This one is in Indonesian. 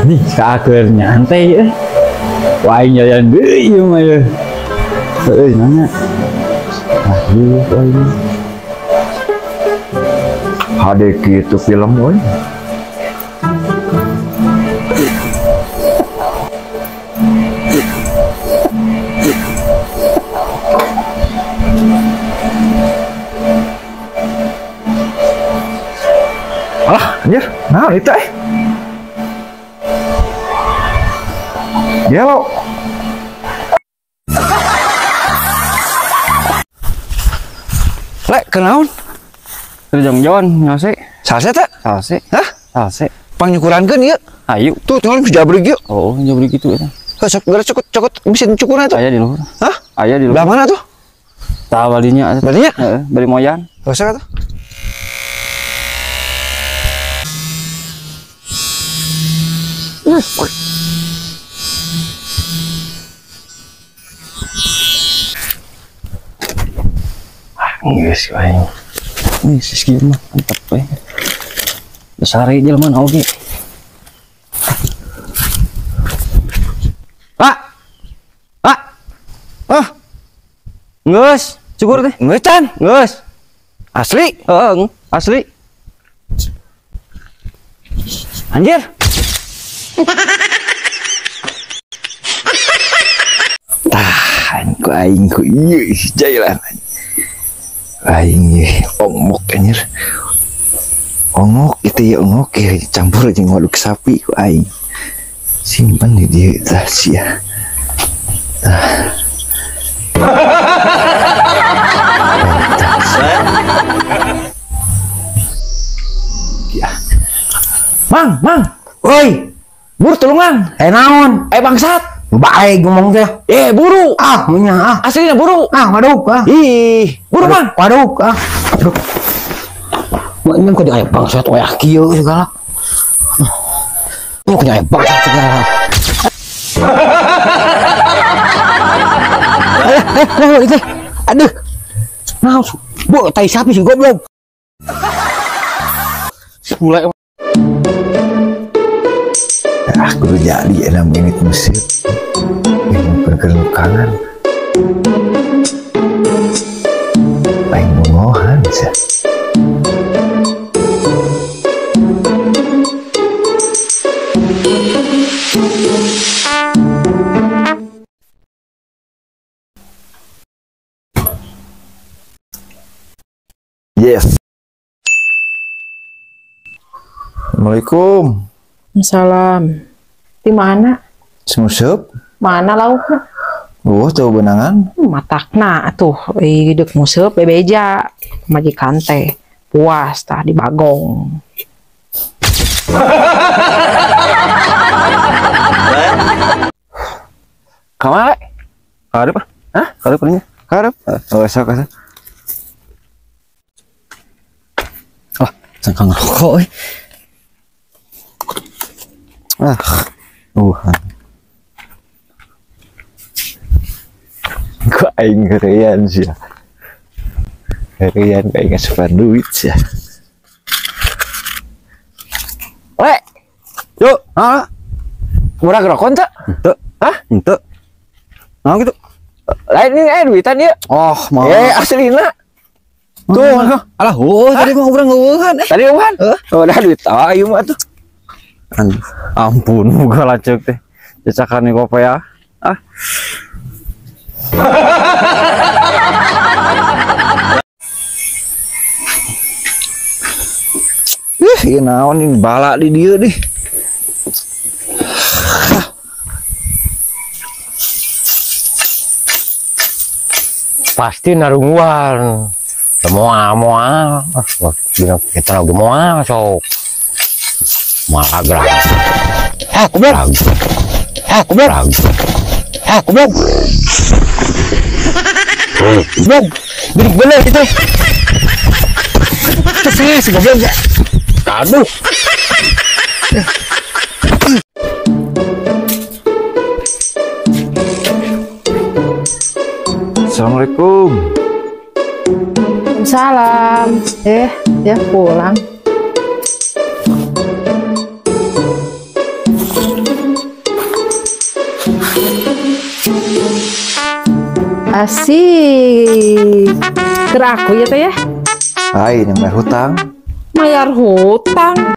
nih akhir nyantai wae jalan deui ieu mah ya. Nanya. Aduh ini. Hade kitu film woy. Alah, anjir, nah itu ya lo. Lek, kenaun? Terjong-jongan, ngase. Salse tak? Salse. Hah? Salse. Panyukurankeun ieu. Ayo. Tuh, tinggal jabrig yuk. Oh, jabrig gitu ya. Sok gara cokot mesin cukurnya tuh. Aya di luhur. Hah? Aya di luhur. Belah mana tuh? Tah balinya. Balinya? Heeh, bali moyan. Gosok tuh. Geus aing. Ini sih mah mantap we. Besar ieu jelema oge. Pak. Pak. Ah. Geus, cukur teh. Geus can? Geus. Asli? Heeh, asli. Anjir. Ku aing ku ieu jailan. Aing ongok anjir. Ongok itu ya ongok ya campur jeung waduk sapi ku aing. Simpan di dia rahasia. Ya. Mang, woi, buru tulungan, naon, bangsat, baik ngomong teh, buru, punya, aslinya buru, waduh, ih, buru mang, waduh, aduh, ini kok dia bangsat, kieu segala, ini kok dia bangsat segala, itu, aduh, nah, bu, tai sapi sih goblok, mulai. Aku jadi 6 menit musik yang berkelukangan paling mengohan sih. Yes. Assalamualaikum. Salam. Di mana? Semusup. Mana laukna? Tuh benangan. Matakna tuh hidup museup bebeja majikan teh puas tah di bagong. Kamana? Karep ah? Hah? Karep nya? Karep. Oh, sok. Wah, sangkang rokok euy. Kok aing ngerian sih ya. Ngerian kayak ngasupan duit sih ya. Weh, yuk, murah gerokon tak? Ente, ente. Nah gitu. Lain ini duitan ya. Oh, mau. Aslina. Tuh, alah, tadi mah urang ngeueuhan. Tadi eueuhan? Oh, dah duit ayu mah tuh. Ampun, muga lacek teh. Cacakan kopi ya. Ieu naon ini bala di dieu deh. Pasti narunguan. Moal. Kita lagi moal sok. Malah gerang. Goblok. Goblok. Bidik bener itu. Saya si goblok ya. Aduh. Assalamualaikum. Salam. Ya pulang. Asik. Keraku ya teh ya. Hai, yang bayar hutang. Bayar hutang.